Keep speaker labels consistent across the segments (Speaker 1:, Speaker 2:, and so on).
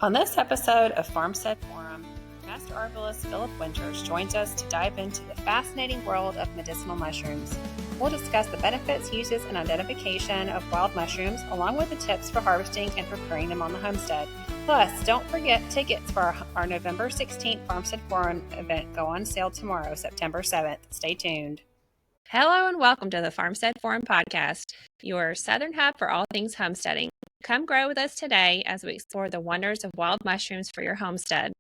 Speaker 1: On this episode of Farmstead Forum, Master Herbalist Philip Winters joins us to dive into the fascinating world of medicinal mushrooms. We'll discuss the benefits, uses, and identification of wild mushrooms, along with the tips for harvesting and preparing them on the homestead. Plus, don't forget tickets for our November 16th Farmstead Forum event go on sale tomorrow, September 7th. Stay tuned. Hello and welcome to the Farmstead Forum podcast, your southern hub for all things homesteading. Come grow with us today as we explore the wonders of wild mushrooms for your homestead.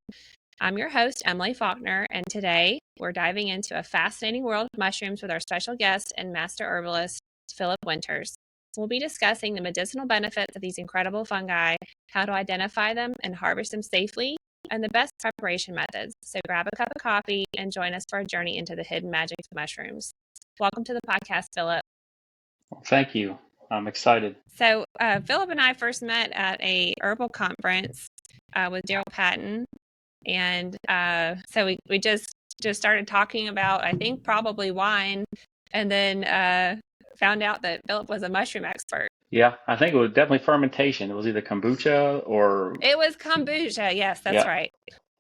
Speaker 1: I'm your host, Emily Faulkner, and today we're diving into a fascinating world of mushrooms with our special guest and master herbalist, Philip Winters. We'll be discussing the medicinal benefits of these incredible fungi, how to identify them and harvest them safely, and the best preparation methods. So grab a cup of coffee and join us for a journey into the hidden magic of mushrooms. Welcome to the podcast, Philip.
Speaker 2: Well, thank you. I'm excited.
Speaker 1: So Philip and I first met at a herbal conference with Daryl Patton. And so we just started talking about, I think, probably wine, and then found out that Philip was a mushroom expert.
Speaker 2: Yeah, I think it was definitely fermentation. It was either kombucha or...
Speaker 1: It was kombucha. Yes, that's right.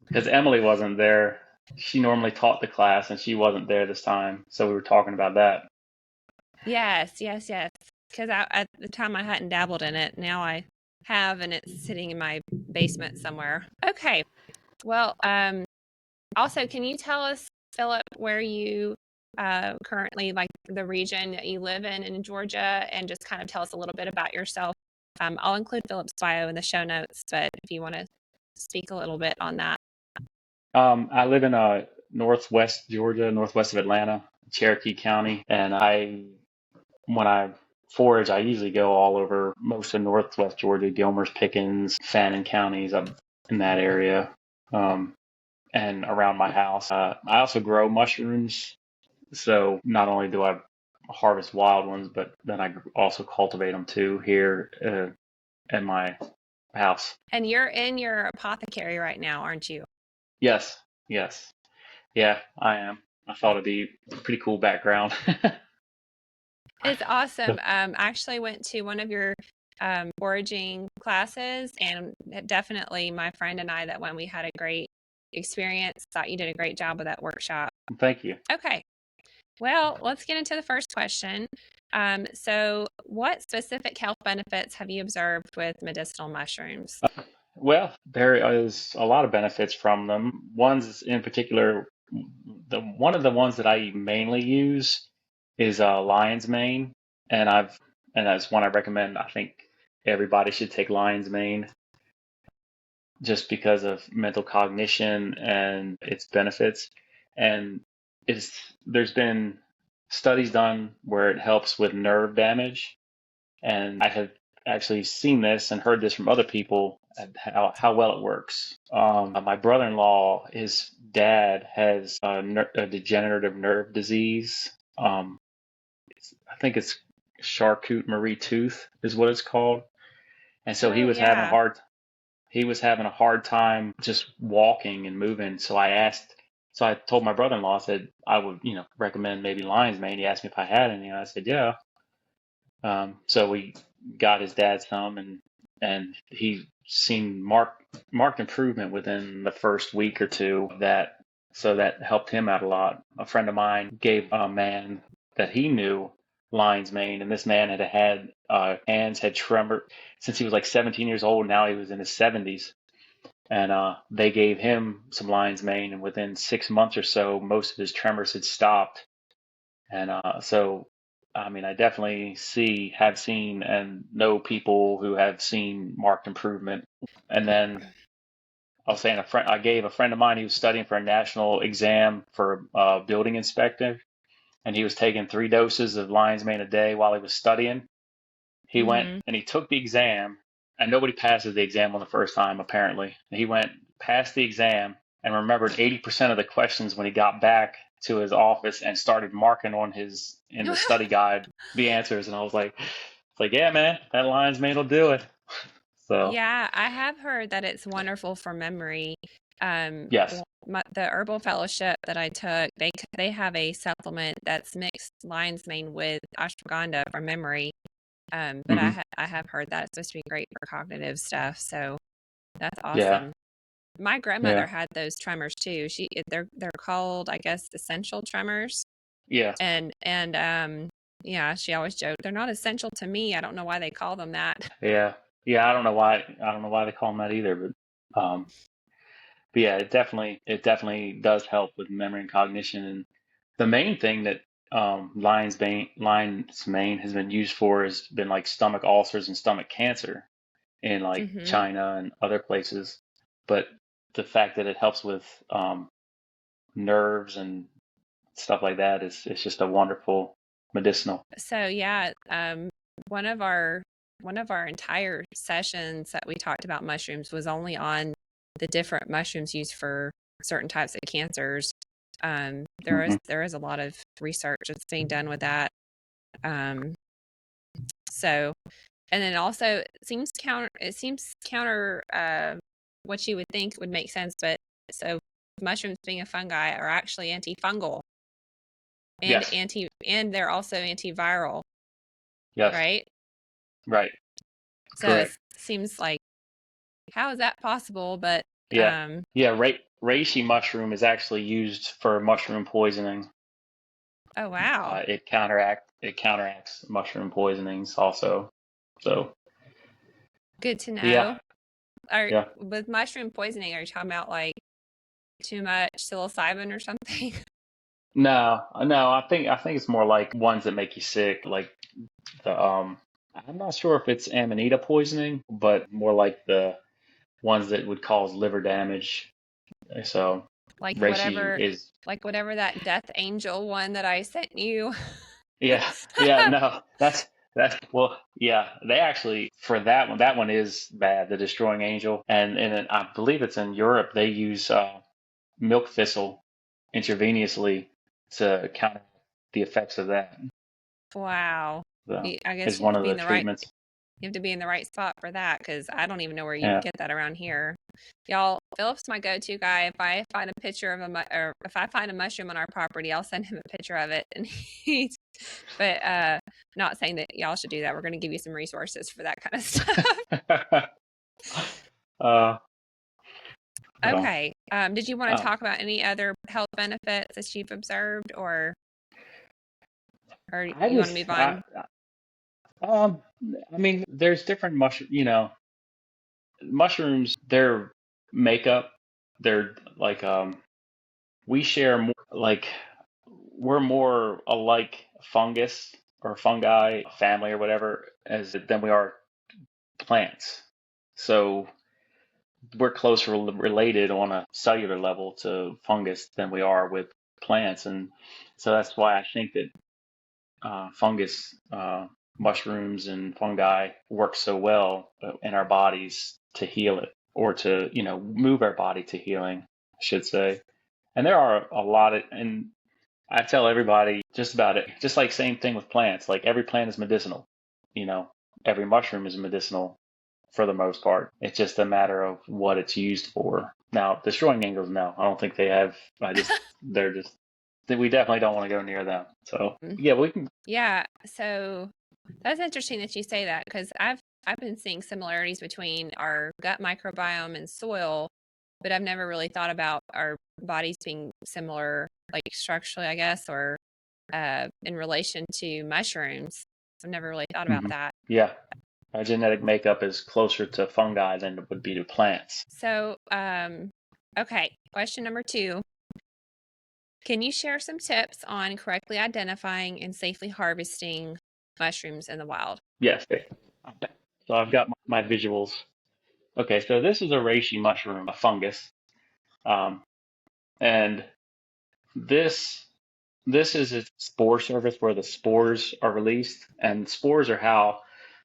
Speaker 2: Because Emily wasn't there. She normally taught the class, and she wasn't there this time. So we were talking about that.
Speaker 1: Yes. Because at the time I hadn't dabbled in it. Now I have, and it's sitting in my basement somewhere. Okay. Well, also, can you tell us, Philip, where you currently, like the region that you live in Georgia, and just kind of tell us a little bit about yourself? I'll include Philip's bio in the show notes, but if you want to speak a little bit on that.
Speaker 2: I live in northwest Georgia, northwest of Atlanta, Cherokee County, and when I forage, I usually go all over most of northwest Georgia, Gilmer's, Pickens, Fannin counties, up in that area, and around my house. I also grow mushrooms, so not only do I harvest wild ones, but then I also cultivate them too here in my house.
Speaker 1: And you're in your apothecary right now, aren't you?
Speaker 2: Yes. Yeah, I am. I thought it'd be a pretty cool background.
Speaker 1: It's awesome. I actually went to one of your foraging classes, and definitely my friend and I that went, we had a great experience. Thought you did a great job with that workshop.
Speaker 2: Thank you.
Speaker 1: Okay. Well, let's get into the first question. So what specific health benefits have you observed with medicinal mushrooms?
Speaker 2: Well, there is a lot of benefits from them. Ones in particular, one of the ones that I mainly use is lion's mane, and that's one I recommend. I think everybody should take lion's mane just because of mental cognition and its benefits. And there's been studies done where it helps with nerve damage, and I have actually seen this and heard this from other people how well it works. My brother-in-law, his dad has a degenerative nerve disease. I think it's Charcot-Marie-Tooth is what it's called, and so he was having a hard time just walking and moving. So I told my brother-in-law, I said I would recommend maybe lion's mane. He asked me if I had any, and I said yeah. So we got his dad some, and he seen marked improvement within the first week or two of that. So that helped him out a lot. A friend of mine gave a man that he knew lion's mane, and this man had hands had tremor since he was like 17 years old. Now he was in his 70s, and they gave him some lion's mane, and within 6 months or so, most of his tremors had stopped. And so I mean, I definitely have seen and know people who have seen marked improvement. And then I was saying I gave a friend of mine, he was studying for a national exam for a building inspector, and he was taking 3 doses of lion's mane a day while he was studying. He went and he took the exam, and nobody passes the exam on the first time, apparently. He went past the exam and remembered 80% of the questions when he got back to his office and started marking in the study guide the answers. And I was like, yeah, man, that lion's mane will do it. So
Speaker 1: yeah, I have heard that it's wonderful for memory.
Speaker 2: Yes.
Speaker 1: The herbal fellowship that I took, they have a supplement that's mixed lion's mane with ashwagandha for memory. But I have heard that it's supposed to be great for cognitive stuff. So That's
Speaker 2: Yeah.
Speaker 1: awesome. My grandmother
Speaker 2: Yeah.
Speaker 1: had those tremors too. They're called, I guess, essential tremors.
Speaker 2: Yeah.
Speaker 1: And yeah, she always joked, they're not essential to me. I don't know why they call them that.
Speaker 2: Yeah. Yeah. I don't know why they call them that either, but yeah, it definitely does help with memory and cognition. And the main thing that lion's mane has been used for has been like stomach ulcers and stomach cancer in like
Speaker 1: Hmm.
Speaker 2: China and other places. But the fact that it helps with nerves and stuff like that is it's just a wonderful medicinal.
Speaker 1: So yeah, one of our one of our entire sessions that we talked about mushrooms was only on the different mushrooms used for certain types of cancers. There is
Speaker 2: Hmm.
Speaker 1: there is a lot of research that's being done with that. Um, so and then also it seems counter what you would think would make sense, but so mushrooms being a fungi are actually antifungal
Speaker 2: Yes.
Speaker 1: and they're also antiviral,
Speaker 2: Yes.
Speaker 1: right?
Speaker 2: Right.
Speaker 1: So it
Speaker 2: Correct.
Speaker 1: seems like how is that possible? But
Speaker 2: Yeah. Yeah. Reishi mushroom is actually used for mushroom poisoning.
Speaker 1: oh wow,
Speaker 2: It counteracts mushroom poisonings also. So
Speaker 1: good to
Speaker 2: yeah.
Speaker 1: know. Are
Speaker 2: Yeah.
Speaker 1: with mushroom poisoning, are you talking about like too much psilocybin or something?
Speaker 2: No, no, I think it's more like ones that make you sick, like the I'm not sure if it's amanita poisoning, but more like the ones that would cause liver damage. So
Speaker 1: like
Speaker 2: reishi
Speaker 1: whatever,
Speaker 2: is
Speaker 1: like whatever that death angel one that I sent you.
Speaker 2: yeah, yeah, no, that's well, yeah, they actually for that one is bad, the destroying angel, and I believe it's in Europe they use milk thistle intravenously to counter the effects of that.
Speaker 1: Wow.
Speaker 2: So
Speaker 1: I
Speaker 2: is
Speaker 1: guess
Speaker 2: one of the treatments.
Speaker 1: you have to be in the right spot for that because I don't even know where you
Speaker 2: Yeah.
Speaker 1: get that around here. Y'all, Philip's my go-to guy. If I find a picture of or if I find a mushroom on our property, I'll send him a picture of it. And he's, but not saying that y'all should do that. We're going to give you some resources for that kind of stuff.
Speaker 2: uh, so
Speaker 1: Okay. Did you want to
Speaker 2: um,
Speaker 1: talk about any other health benefits that you've observed, or
Speaker 2: I
Speaker 1: you want to
Speaker 2: just
Speaker 1: move on?
Speaker 2: um I mean there's different mushrooms, their makeup, they're like we share more like we're more alike fungus or fungi family or whatever as than we are plants. So we're closer related on a cellular level to fungus than we are with plants, and so that's why I think that fungus, mushrooms, and fungi work so well in our bodies to heal it or to move our body to healing, I should say. And there are a lot of, and I tell everybody just about it, just like same thing with plants. Like every plant is medicinal, you know, every mushroom is medicinal for the most part. It's just a matter of what it's used for. Now, destroying angels, no, I don't think they have. They're just, we definitely don't want to go near them. So,
Speaker 1: Mm.
Speaker 2: yeah, we can.
Speaker 1: Yeah. So that's interesting that you say that because I've been seeing similarities between our gut microbiome and soil, but I've never really thought about our bodies being similar, like structurally, I guess, or in relation to mushrooms. I've never really thought about
Speaker 2: Mhm.
Speaker 1: that.
Speaker 2: Yeah, our genetic makeup is closer to fungi than it would be to plants.
Speaker 1: So, okay, question number two. Can you share some tips on correctly identifying and safely harvesting mushrooms in the wild?
Speaker 2: Yes. So I've got my visuals. Okay, so this is a reishi mushroom, a fungus, um, and this this is a spore surface where the spores are released, and spores are how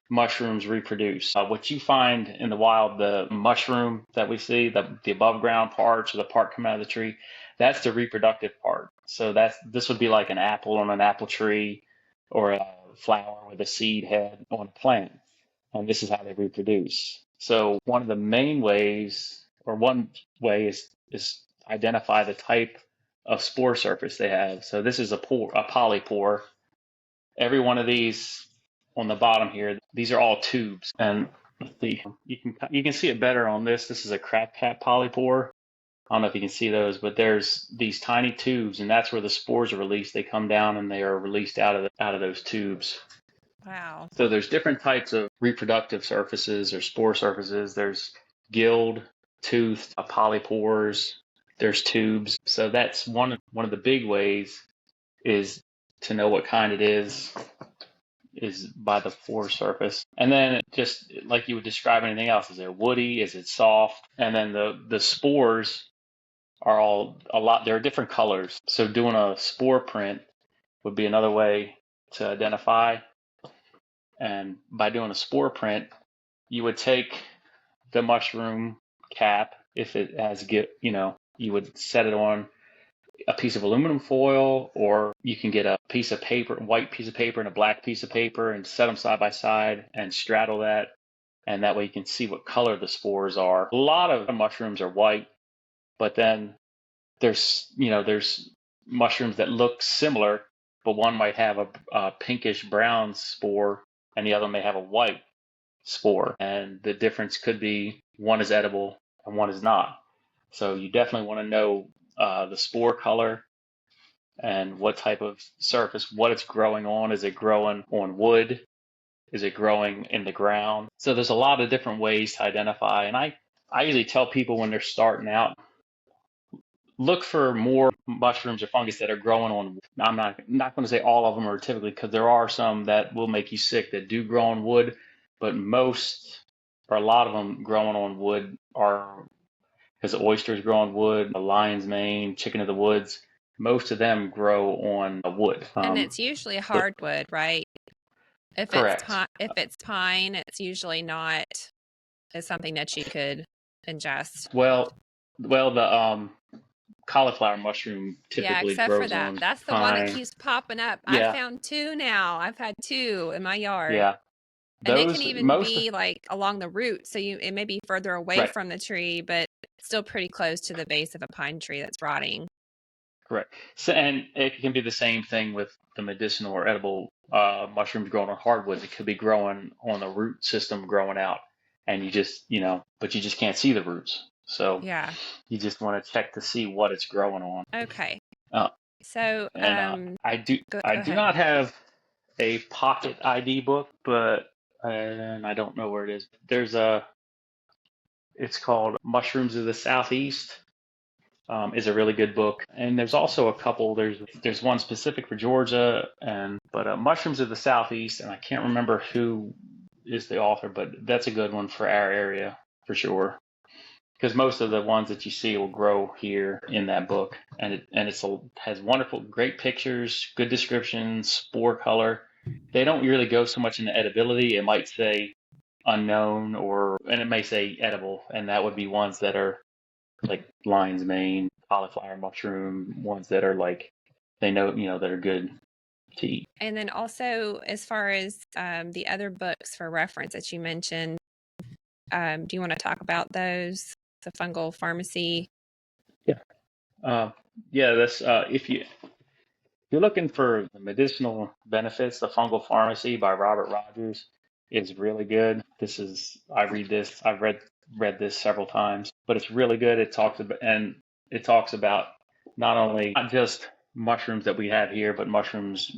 Speaker 2: mushrooms reproduce. What you find in the wild, the mushroom that we see, the above ground parts or the part coming out of the tree, that's the reproductive part. So this would be like an apple on an apple tree or a flower with a seed head on a plant. And this is how they reproduce. So one of the main ways, or one way is identify the type of spore surface they have. So this is a polypore. Every one of these on the bottom here, these are all tubes. And let's see, you can see it better on this. This is a crack cap polypore. I don't know if you can see those, but there's these tiny tubes, and that's where the spores are released. They come down and they are released out of those tubes.
Speaker 1: Wow.
Speaker 2: So there's different types of reproductive surfaces or spore surfaces. There's gilled, toothed, polypores. There's tubes. So that's one of the big ways is to know what kind it is by the pore surface. And then just like you would describe anything else, is it woody? Is it soft? And then the spores are all a lot. There are different colors. So doing a spore print would be another way to identify. And by doing a spore print, you would take the mushroom cap, if it has you would set it on a piece of aluminum foil, or you can get a piece of paper, white piece of paper and a black piece of paper, and set them side by side and straddle that. And that way you can see what color the spores are. A lot of mushrooms are white, but then there's mushrooms that look similar, but one might have a pinkish brown spore and the other may have a white spore. And the difference could be one is edible and one is not. So you definitely want to know the spore color and what type of surface, what it's growing on. Is it growing on wood? Is it growing in the ground? So there's a lot of different ways to identify. And I usually tell people when they're starting out, look for more mushrooms or fungus that are growing on. I'm not going to say all of them are typically, because there are some that will make you sick that do grow on wood, but most or a lot of them growing on wood are, because oysters grow on wood, the lion's mane, chicken of the woods, most of them grow on wood.
Speaker 1: And it's usually hardwood, right?
Speaker 2: Correct.
Speaker 1: If it's pine, it's usually not. It's something that you could ingest.
Speaker 2: Well, the cauliflower mushroom
Speaker 1: Yeah,
Speaker 2: typically
Speaker 1: except for
Speaker 2: grows
Speaker 1: that.
Speaker 2: on
Speaker 1: That's the one that
Speaker 2: pine.
Speaker 1: keeps popping up. I've
Speaker 2: Yeah,
Speaker 1: found two now. I've had two in my yard.
Speaker 2: yeah.
Speaker 1: And it can
Speaker 2: Those
Speaker 1: even
Speaker 2: most
Speaker 1: be like along the root. So it may be further away
Speaker 2: right,
Speaker 1: from the tree, but still pretty close to the base of a pine tree that's rotting.
Speaker 2: correct. So, and it can be the same thing with the medicinal or edible mushrooms growing on hardwoods. It could be growing on the root system growing out, and but you just can't see the roots. So
Speaker 1: Yeah.
Speaker 2: you just want to check to see what it's growing on.
Speaker 1: Okay.
Speaker 2: Uh,
Speaker 1: So
Speaker 2: and
Speaker 1: go
Speaker 2: I do
Speaker 1: ahead.
Speaker 2: not have a pocket ID book, but and I don't know where it is. It's called Mushrooms of the Southeast. Is a really good book, and there's also a couple. There's one specific for Georgia, but Mushrooms of the Southeast, and I can't remember who is the author, but that's a good one for our area for sure. Because most of the ones that you see will grow here in that book, and has wonderful, great pictures, good descriptions, spore color. They don't really go so much into edibility. It might say unknown, and it may say edible, and that would be ones that are like lion's mane, cauliflower mushroom, ones that are like that are good to eat.
Speaker 1: And then also, as far as the other books for reference that you mentioned, do you want to talk about those? The Fungal Pharmacy.
Speaker 2: Yeah, yeah. That's if you're looking for the medicinal benefits, the Fungal Pharmacy by Robert Rogers is really good. I've read this several times, but it's really good. It talks about not just mushrooms that we have here, but mushrooms,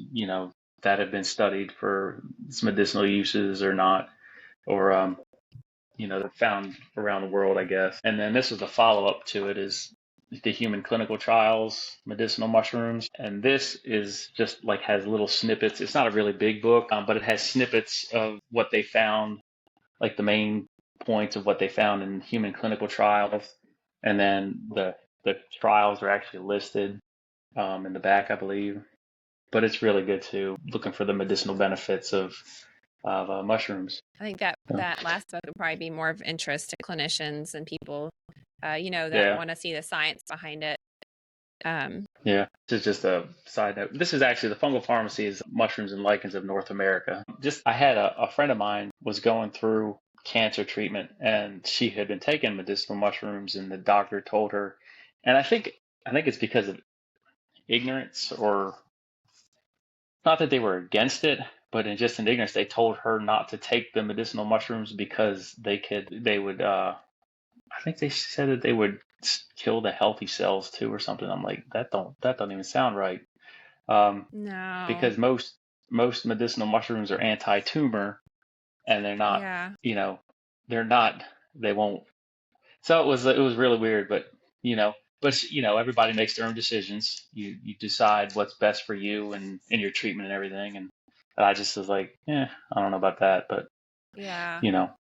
Speaker 2: that have been studied for its medicinal uses or not, or they're found around the world, I guess. And then this is the follow up to it is the human clinical trials, medicinal mushrooms. And this is just like has little snippets. It's not a really big book, but it has snippets of what they found, like the main points of what they found in human clinical trials. And then the trials are actually listed in the back, I believe. But it's really good too, looking for the medicinal benefits of mushrooms.
Speaker 1: I think that
Speaker 2: So,
Speaker 1: that last book would probably be more of interest to clinicians and people, that
Speaker 2: yeah.
Speaker 1: want to see the science behind it.
Speaker 2: Yeah, this is just a side note. This is actually the Fungal Pharmacy is mushrooms and lichens of North America. I had a friend of mine was going through cancer treatment, and she had been taking medicinal mushrooms, and the doctor told her, and I think it's because of ignorance, or not that they were against it, but in ignorance, they told her not to take the medicinal mushrooms because they would, I think they said that they would kill the healthy cells too or something. I'm like, that don't even sound right.
Speaker 1: No.
Speaker 2: Because most medicinal mushrooms are anti-tumor, and they're not,
Speaker 1: Yeah.
Speaker 2: you know, they're not, they won't. So it was really weird, but everybody makes their own decisions. You decide what's best for you and in your treatment and everything. And I just was like, I don't know about that, but
Speaker 1: Yeah.
Speaker 2: you know,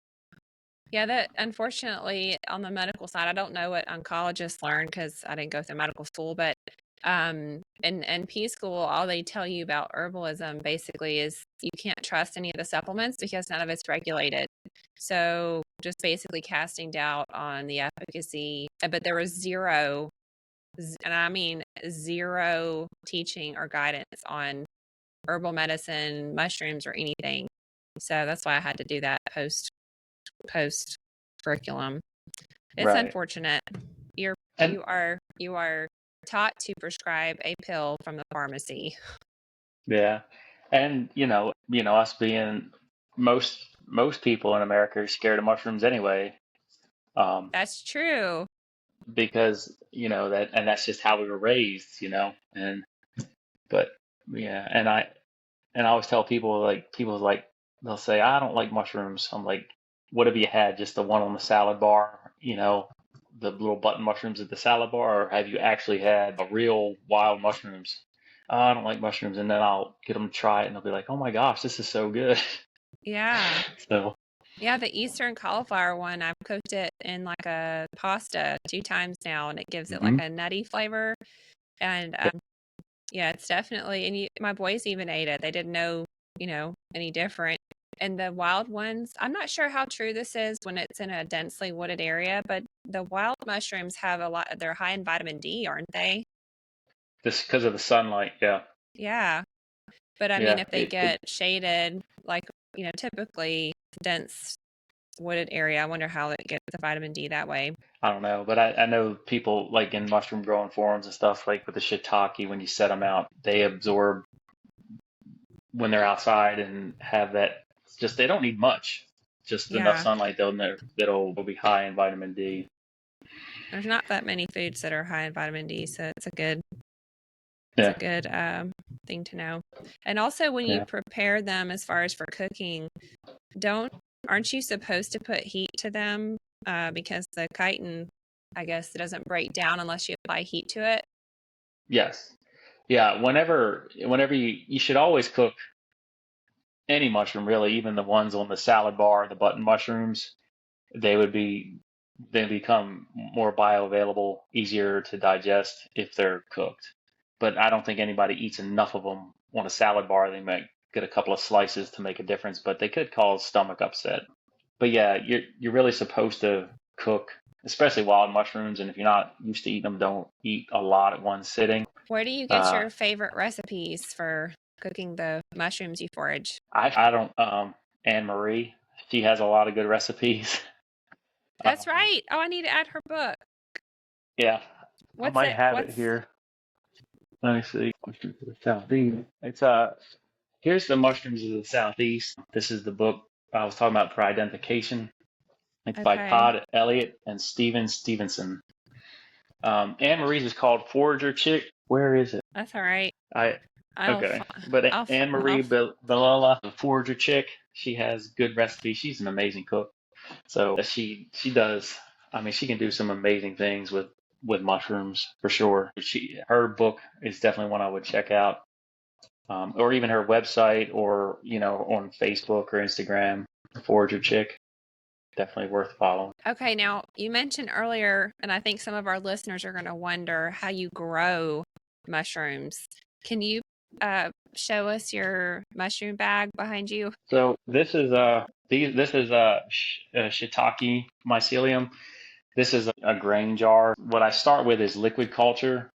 Speaker 1: Yeah, that unfortunately on the medical side, I don't know what oncologists learn because I didn't go through medical school, but in P school, all they tell you about herbalism basically is you can't trust any of the supplements because none of it's regulated. So just basically casting doubt on the efficacy, but there was zero, and I mean zero teaching or guidance on herbal medicine, mushrooms, or anything. So that's why I had to do that post curriculum. It's
Speaker 2: right.
Speaker 1: unfortunate. You're
Speaker 2: And
Speaker 1: you are taught to prescribe a pill from the pharmacy.
Speaker 2: yeah, and us being most people in America are scared of mushrooms anyway, um,
Speaker 1: That's true.
Speaker 2: because that's just how we were raised, and but yeah, and I always tell people like they'll say I don't like mushrooms. I'm like, what have you had? Just the one on the salad bar, the little button mushrooms at the salad bar, or have you actually had a real wild mushrooms? Oh, I don't like mushrooms, and then I'll get them to try it, and they'll be like, "Oh my gosh, this is so good."
Speaker 1: Yeah.
Speaker 2: So,
Speaker 1: Yeah, the Eastern cauliflower one, I've cooked it in like a pasta 2 times now, and it gives it like
Speaker 2: hmm
Speaker 1: a nutty flavor. And
Speaker 2: yeah,
Speaker 1: yeah, it's definitely, and my boys even ate it. They didn't know, any different. And the wild ones, I'm not sure how true this is when it's in a densely wooded area, but the wild mushrooms have they're high in vitamin D, aren't they?
Speaker 2: just because of the sunlight. Yeah,
Speaker 1: Yeah. But I mean,
Speaker 2: yeah.
Speaker 1: if they get shaded, like, typically dense wooded area, I wonder how it gets the vitamin D that way.
Speaker 2: I don't know, but I know people like in mushroom growing forums and stuff like with the shiitake, when you set them out, they absorb when they're outside and have that. Just they don't need much, just enough
Speaker 1: Yeah.
Speaker 2: sunlight that'll be high in vitamin D.
Speaker 1: There's not that many foods that are high in vitamin D, so it's a
Speaker 2: Yeah,
Speaker 1: good thing to know. And also when you
Speaker 2: yeah.
Speaker 1: prepare them as far as for cooking, don't aren't you supposed to put heat to them? Because the chitin, I guess, it doesn't break down unless you apply heat to it.
Speaker 2: Yes. Yeah, whenever you should always cook any mushroom really, even the ones on the salad bar, the button mushrooms, they would be they become more bioavailable, easier to digest if they're cooked. But I don't think anybody eats enough of them on a salad bar. They might get a couple of slices to make a difference, but they could cause stomach upset. But yeah, you're really supposed to cook, especially wild mushrooms, and if you're not used to eating them, don't eat a lot at one sitting.
Speaker 1: Where do you get
Speaker 2: Uh,
Speaker 1: your favorite recipes for cooking the mushrooms you forage?
Speaker 2: I don't Anne Marie, she has a lot of good recipes.
Speaker 1: That's
Speaker 2: Um,
Speaker 1: right. Oh, I need to add her book.
Speaker 2: yeah, I
Speaker 1: What's
Speaker 2: might
Speaker 1: it?
Speaker 2: have it
Speaker 1: What's
Speaker 2: here. Let me see. Mushrooms of the Southeast. It's here's the mushrooms of the Southeast. This is the book I was talking about for identification. It's by
Speaker 1: okay?
Speaker 2: Todd Elliott and Steven Stevenson. Anne Marie's is called Forager Chick. Where is it?
Speaker 1: That's all right.
Speaker 2: I
Speaker 1: I'll
Speaker 2: okay, but
Speaker 1: I'll
Speaker 2: Anne
Speaker 1: I'll
Speaker 2: Marie Bilala, the Forager Chick, she has good recipes. She's an amazing cook. So she does. I mean, she can do some amazing things with mushrooms for sure. Her book is definitely one I would check out, or even her website, or on Facebook or Instagram, Forager Chick. Definitely worth following.
Speaker 1: Okay, now you mentioned earlier, and I think some of our listeners are going to wonder how you grow mushrooms. Can you show us your mushroom bag behind you?
Speaker 2: So this is shiitake mycelium. This is a grain jar. What I start with is liquid culture.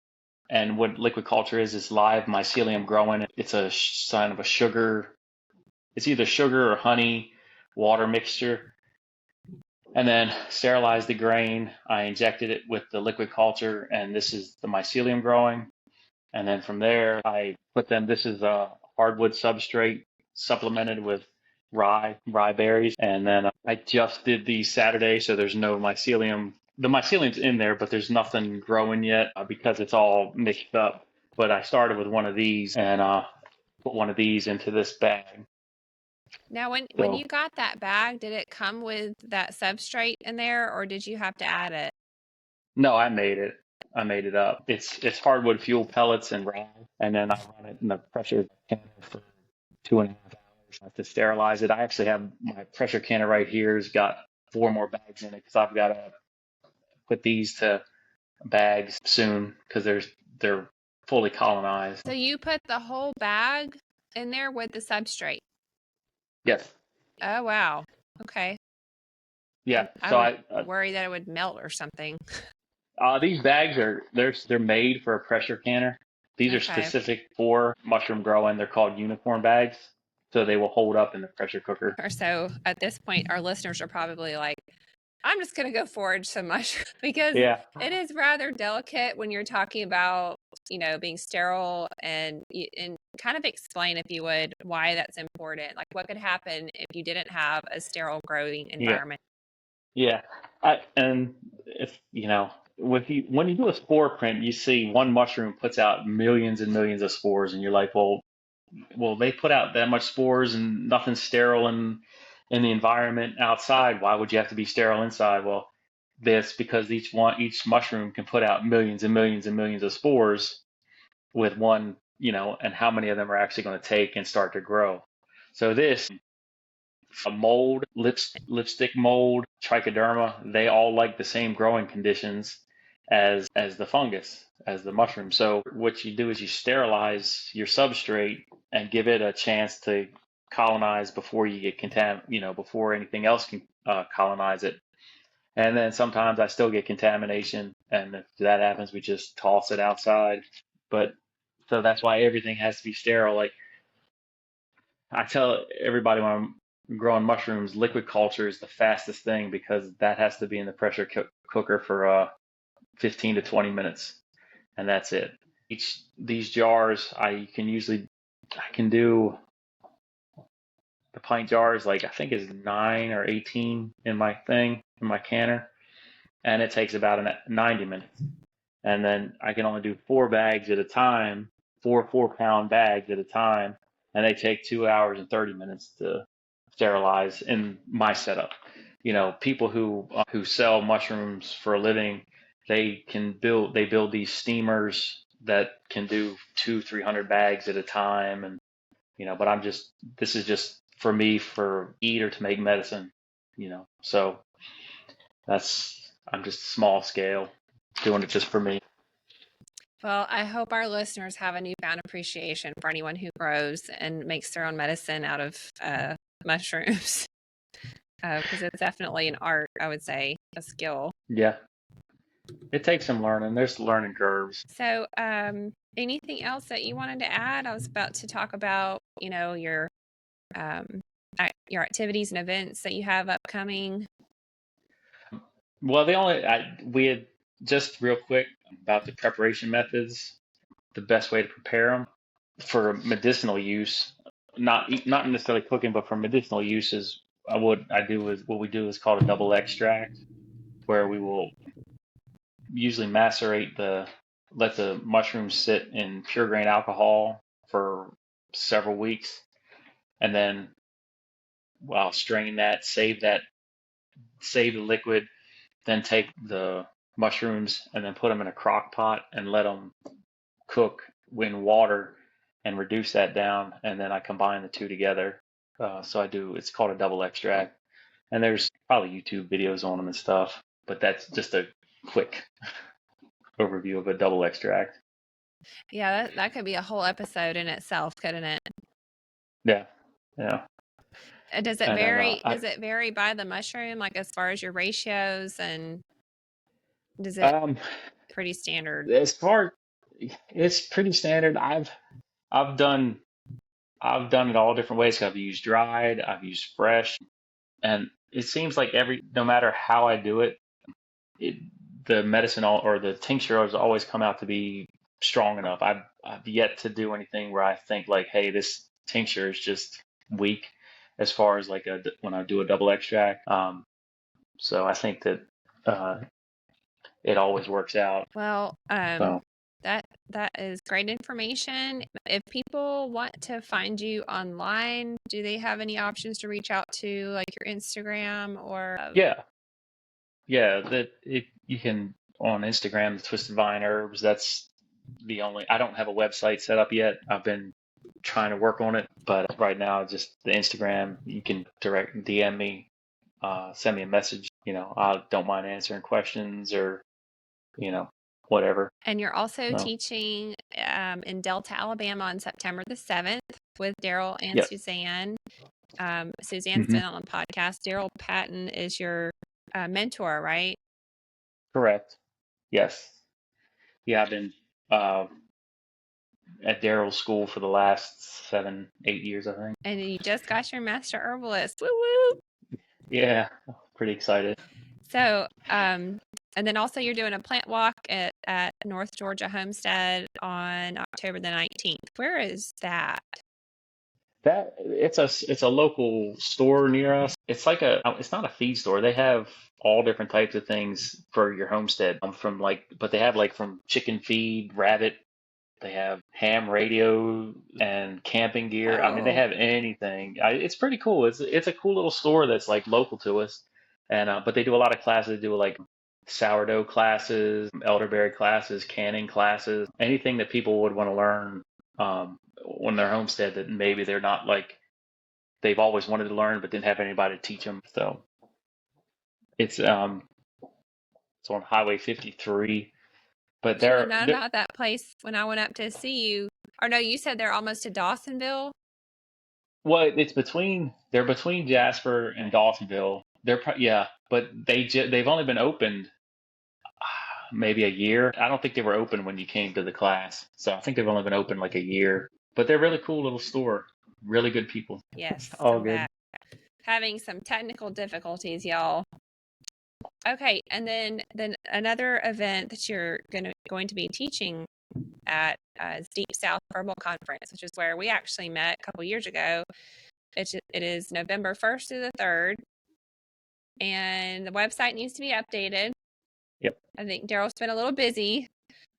Speaker 2: And what liquid culture is live mycelium growing. It's a sign of a sugar. It's either sugar or honey water mixture. And then sterilize the grain. I injected it with the liquid culture, and this is the mycelium growing. And then from there, I put them. This is a hardwood substrate. supplemented with rye berries. And then I just did these Saturday, so there's no mycelium. The mycelium's in there, but there's nothing growing yet because it's all mixed up. But I started with one of these and put one of these into this bag.
Speaker 1: Now, when
Speaker 2: So
Speaker 1: you got that bag, did it come with that substrate in there, or did you have to add it?
Speaker 2: no, I made it. I made it up. It's hardwood fuel pellets and rye, and then I run it in the pressure canner for 2.5 hours to sterilize it. I actually have my pressure canner right here has got 4 more bags in it because I've got to put these to bags soon because they're fully colonized.
Speaker 1: So you put the whole bag in there with the substrate.
Speaker 2: Yes.
Speaker 1: Oh, wow. Okay.
Speaker 2: Yeah.
Speaker 1: I
Speaker 2: So
Speaker 1: would worry that it would melt or something.
Speaker 2: these bags they're made for a pressure canner. These are
Speaker 1: Okay.
Speaker 2: specific for mushroom growing. They're called unicorn bags, so they will hold up in the pressure cooker.
Speaker 1: Or so at this point, our listeners are probably like, I'm just going to go forage some mushrooms because
Speaker 2: Yeah.
Speaker 1: it is rather delicate when you're talking about, being sterile and kind of explain, if you would, why that's important. Like what could happen if you didn't have a sterile growing
Speaker 2: Yeah.
Speaker 1: environment.
Speaker 2: Yeah. And if when you do a spore print, you see one mushroom puts out millions and millions of spores, and you're like, well, they put out that much spores and nothing's sterile in the environment outside. Why would you have to be sterile inside? Well, that's because each mushroom can put out millions and millions and millions of spores with one, and how many of them are actually going to take and start to grow. So this a mold, lipstick mold, trichoderma, they all like the same growing conditions as the fungus, as the mushroom. So what you do is you sterilize your substrate and give it a chance to colonize before you get before anything else can colonize it. And then sometimes I still get contamination, and if that happens, we just toss it outside. But so that's why everything has to be sterile. Like I tell everybody when I'm growing mushrooms, liquid culture is the fastest thing because that has to be in the pressure cooker for 15 to 20 minutes, and that's it. These jars, I can do the pint jars like I think is 9 or 18 in my canner, and it takes about 90 minutes. And then I can only do 4 bags at a time, 4 4-pound bags at a time, and they take 2 hours and 30 minutes to sterilize in my setup. People who sell mushrooms for a living, they build these steamers that can do 200-300 bags at a time, and but this is just for me for eat or to make medicine, so I'm just small scale doing it just for me.
Speaker 1: Well, I hope our listeners have a newfound appreciation for anyone who grows and makes their own medicine out of mushrooms, because it's definitely an art, I would say, a skill.
Speaker 2: Yeah, it takes some learning. There's learning curves.
Speaker 1: So, anything else that you wanted to add? I was about to talk about, your activities and events that you have upcoming.
Speaker 2: Well, we had just real quick about the preparation methods, the best way to prepare them for medicinal use, not necessarily cooking, but for medicinal uses. What we do is called a double extract, where we will usually let the mushrooms sit in pure grain alcohol for several weeks, and then strain that, save the liquid, then take the mushrooms and then put them in a crock pot and let them cook in water and reduce that down, and then I combine the two together. It's called a double extract, and there's probably YouTube videos on them and stuff, but that's just a quick overview of a double extract.
Speaker 1: Yeah, that could be a whole episode in itself, couldn't it?
Speaker 2: Yeah.
Speaker 1: Does it vary? Does it vary by the mushroom, like as far as your ratios, and does it pretty standard?
Speaker 2: It's pretty standard. I've done it all different ways. I've used dried, I've used fresh, and it seems like no matter how I do it, the medicinal or the tincture has always come out to be strong enough. I've yet to do anything where I think like, hey, this tincture is just week as far as like when I do a double extract. So I think that it always works out.
Speaker 1: Well,
Speaker 2: So
Speaker 1: that is great information. If people want to find you online, do they have any options to reach out to, like your Instagram or?
Speaker 2: yeah, yeah, that it you can on Instagram, the Twisted Vine Herbs. That's the only. I don't have a website set up yet. I've been trying to work on it, but right now just the Instagram. You can direct DM me, send me a message. I don't mind answering questions or whatever.
Speaker 1: And you're also
Speaker 2: So
Speaker 1: teaching in Delta, Alabama on September the 7th with Daryl and
Speaker 2: yes.
Speaker 1: Suzanne. Suzanne's
Speaker 2: Hmm.
Speaker 1: been on the podcast. Daryl Patton is your mentor, right?
Speaker 2: Correct. Yes. Yeah, I've been uh, at Daryl's school for the last 7, 8 years, I think.
Speaker 1: And you just got your master herbalist. Woo woo!
Speaker 2: Yeah, pretty excited.
Speaker 1: So, and then also you're doing a plant walk at North Georgia Homestead on October the 19th. Where is that?
Speaker 2: That it's a local store near us. It's not a feed store. They have all different types of things for your homestead. But they have like from chicken feed, rabbit. They have ham radio and camping gear. I mean, they
Speaker 1: Oh,
Speaker 2: have anything. It's pretty cool. It's a cool little store that's like local to us. And but they do a lot of classes. They do like sourdough classes, elderberry classes, canning classes, anything that people would want to learn on their homestead that maybe they're not like they've always wanted to learn but didn't have anybody to teach them. So it's it's on Highway 53. But
Speaker 1: should have known about that place when I went up to see you. Or no, you said they're almost to Dawsonville.
Speaker 2: well, they're between Jasper and Dawsonville. Yeah, but they've only been opened maybe a year. I don't think they were open when you came to the class, so I think they've only been open like a year. But they're really cool little store. Really good people.
Speaker 1: Yes,
Speaker 2: All
Speaker 1: I'm
Speaker 2: good.
Speaker 1: back. Having some technical difficulties, y'all. Okay, and then another event that you're going to be teaching at is Deep South Herbal Conference, which is where we actually met a couple years ago. It is November 1st through the 3rd, and the website needs to be updated.
Speaker 2: Yep.
Speaker 1: I think Daryl's been a little busy,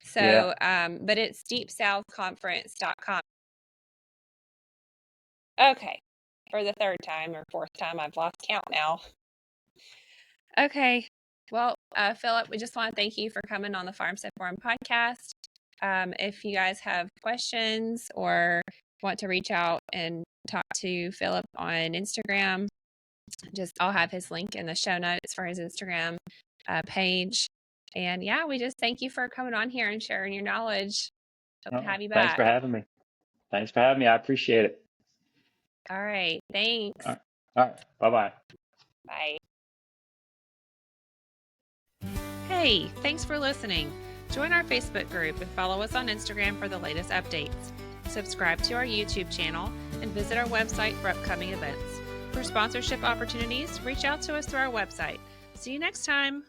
Speaker 1: so
Speaker 2: Yeah.
Speaker 1: but it's deepsouthconference.com. Okay, for the third time or fourth time, I've lost count now. Okay. Well, Philip, we just want to thank you for coming on the Farmstead Forum podcast. If you guys have questions or want to reach out and talk to Philip on Instagram, I'll have his link in the show notes for his Instagram page. And yeah, we just thank you for coming on here and sharing your knowledge. Hope to have you
Speaker 2: Thanks
Speaker 1: back.
Speaker 2: for having me. Thanks for having me. I appreciate it.
Speaker 1: All right. Thanks.
Speaker 2: All right. Bye-bye.
Speaker 1: Bye. Hey, thanks for listening. Join our Facebook group and follow us on Instagram for the latest updates. Subscribe to our YouTube channel and visit our website for upcoming events. For sponsorship opportunities, reach out to us through our website. See you next time.